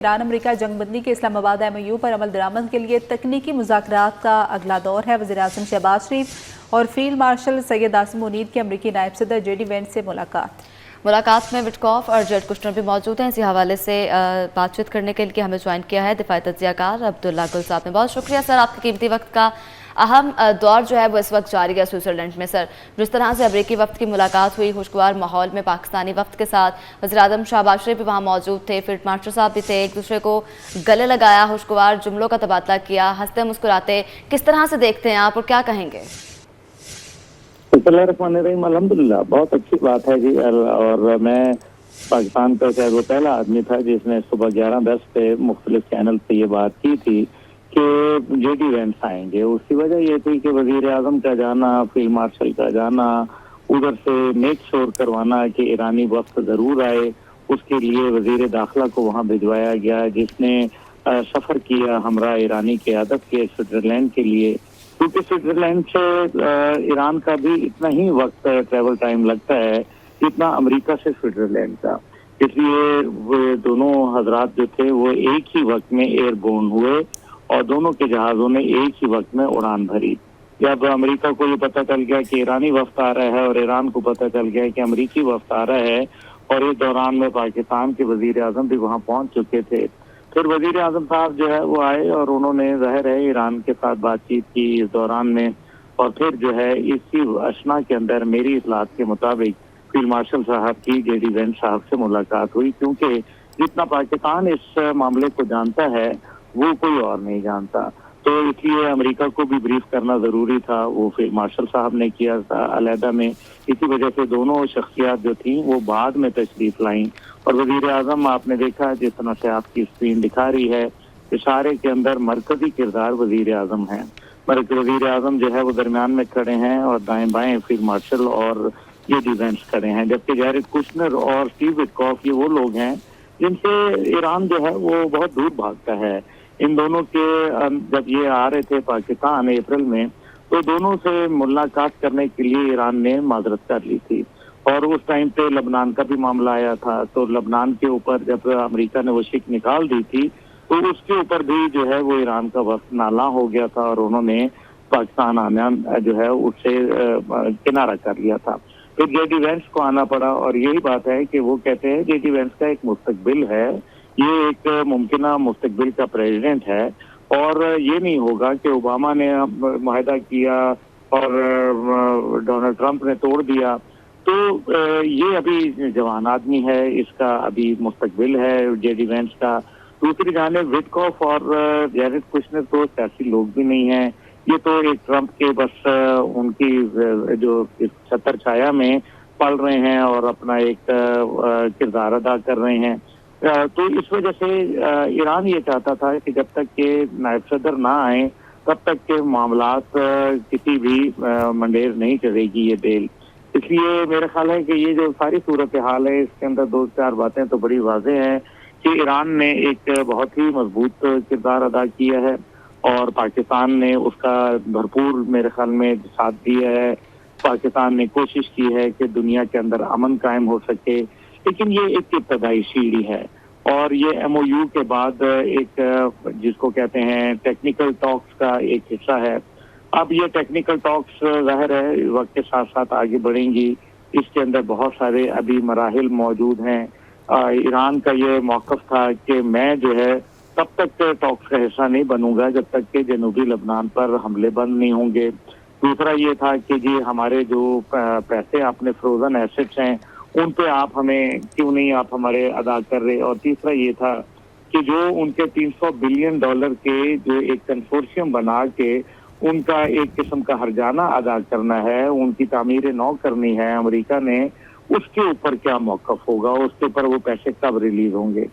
Iran America जंगबंदी के Islamabad MOU पर अमल दरामद के लिए तकनीकी मुज़ाकरात का अगला दौर है। वज़ीर-ए-आज़म शहबाज शरीफ और फील्ड मार्शल सैयद आसिम मुनीर की अमरीकी नायब सदर JD वेंस से मुलाकात में विटकॉफ और जेड कुशनर भी मौजूद हैं। इसी हवाले से बातचीत करने के लिए हमें ज्वाइन किया है दिफाई तज्ज़ियाकार अब्दुल्ला गुल साहब ने। बहुत शुक्रिया सर, आपके कीमती वक्त का। अहम दौर जो है वो इस वक्त जारी है स्विट्ज़रलैंड में। सर, जिस तरह से अमरीकी वफ्द की मुलाकात हुई खुशगवार माहौल में पाकिस्तानी वफ्द के साथ, वज़ीर-ए-आज़म शहबाज शरीफ भी वहाँ मौजूद थे, फील्ड मार्शल साहब भी थे, एक दूसरे को गले लगाया, खुशगवार जुमलों का तबादला किया, हंसते मुस्कुराते, किस तरह से देखते हैं आप और क्या कहेंगे? अल्हम्दुलिल्लाह, बहुत अच्छी बात है जी। और मैं पाकिस्तान का शायद वो पहला आदमी था जिसने सुबह 11:10 पे मुख्तलिफ चैनल पे ये बात की थी कि JD वेंस आएंगे। उसकी वजह ये थी कि वज़ीर-ए-आज़म का जाना, फील्ड मार्शल का जाना, उधर से मेक श्योर करवाना कि ईरानी वक्त जरूर आए, उसके लिए वजीर दाखिला को वहाँ भिजवाया गया, जिसने सफर किया हमरा ईरानी क़यादत के स्विट्जरलैंड के लिए, क्योंकि स्विट्जरलैंड से ईरान का भी इतना ही वक्त ट्रेवल टाइम लगता है जितना अमेरिका से स्विट्जरलैंड का। इसलिए वो दोनों हजरात जो थे वो एक ही वक्त में एयरबोर्न हुए और दोनों के जहाज़ों ने एक ही वक्त में उड़ान भरी। जब अमेरिका को ये पता चल गया कि ईरानी वफ्द आ रहा है और ईरान को पता चल गया कि अमेरिकी वफ्द आ रहा है, और इस दौरान में पाकिस्तान के वज़ीर-ए-आज़म भी वहाँ पहुँच चुके थे, फिर वज़ीर-ए-आज़म साहब जो है वो आए और उन्होंने ज़ाहिर है ईरान के साथ बातचीत की इस दौरान में। और फिर जो है इसी अशना के अंदर मेरी इतलात के मुताबिक फील्ड मार्शल साहब की JD वेंस साहब से मुलाकात हुई, क्योंकि जितना पाकिस्तान इस मामले को जानता है वो कोई और नहीं जानता, तो इसलिए अमेरिका को भी ब्रीफ करना ज़रूरी था। वो फील्ड मार्शल साहब ने किया था अलहदा में। इसी वजह से दोनों शख्सियात जो थी वो बाद में तशरीफ लाईं। और वज़ीर-ए-आज़म आपने देखा जिस तरह से आपकी स्क्रीन दिखा रही है, इशारे के अंदर मरकजी किरदार वज़ीर-ए-आज़म हैं। वज़ीर-ए-आज़म जो है वो दरमियान में खड़े हैं और दाएं बाएं फील्ड मार्शल और JD वेंस खड़े हैं, जबकि जेड कुशनर और स्टीव विटकॉफ ये वो लोग हैं जिनसे ईरान जो है वो बहुत दूर भागता है। इन दोनों के जब ये आ रहे थे पाकिस्तान अप्रैल में, तो दोनों से मुलाकात करने के लिए ईरान ने माजरत कर ली थी, और उस टाइम पे लबनान का भी मामला आया था। तो लबनान के ऊपर जब अमेरिका ने वो शिक निकाल दी थी, तो उसके ऊपर भी जो है वो ईरान का वक्त नाला हो गया था और उन्होंने पाकिस्तान आना जो है उससे किनारा कर लिया था। फिर JD वेंस को आना पड़ा, और यही बात है कि वो कहते हैं JD वेंस का एक मुस्तकबिल है, ये एक मुमकिना मुस्तकबिल का प्रेसिडेंट है, और ये नहीं होगा कि ओबामा ने मुआहदा किया और डोनाल्ड ट्रंप ने तोड़ दिया। तो ये अभी जवान आदमी है, इसका अभी मुस्तकबिल है JD वेंस का। दूसरी जानिब विटकॉफ और जेरेड कुशनर तो सियासी लोग भी नहीं हैं, ये तो एक ट्रंप के बस उनकी जो छत्र छाया में पल रहे हैं और अपना एक किरदार अदा कर रहे हैं। तो इस वजह से ईरान ये चाहता था कि जब तक के नायब सदर ना आए तब तक के मामलात किसी भी मंडेर नहीं चढ़ेगी ये बेल। इसलिए मेरा ख्याल है कि ये जो सारी सूरत हाल है इसके अंदर दो चार बातें तो बड़ी वाज़ेह हैं कि ईरान ने एक बहुत ही मजबूत किरदार अदा किया है और पाकिस्तान ने उसका भरपूर मेरे ख्याल में साथ दिया है। पाकिस्तान ने कोशिश की है कि दुनिया के अंदर अमन कायम हो सके, लेकिन ये एक इब्तदाई सीढ़ी है और ये MOU के बाद एक जिसको कहते हैं टेक्निकल टॉक्स का एक हिस्सा है। अब ये टेक्निकल टॉक्स ज़ाहिर है वक्त के साथ साथ आगे बढ़ेंगी, इसके अंदर बहुत सारे अभी मराहिल मौजूद हैं। ईरान का ये मौक़िफ़ था कि मैं जो है तब तक टॉक्स का हिस्सा नहीं बनूंगा जब तक कि जनूबी लबनान पर हमले बंद नहीं होंगे। दूसरा ये था कि जी हमारे जो पैसे अपने फ्रोजन एसेट्स हैं उन पे आप हमें क्यों नहीं आप हमारे अदा कर रहे। और तीसरा ये था कि जो उनके $300 बिलियन के जो एक कंसोर्शियम बना के उनका एक किस्म का हर्जाना अदा करना है, उनकी तामीर नौ करनी है अमेरिका ने, उसके ऊपर क्या मौक़िफ़ होगा, उसके ऊपर वो पैसे कब रिलीज होंगे।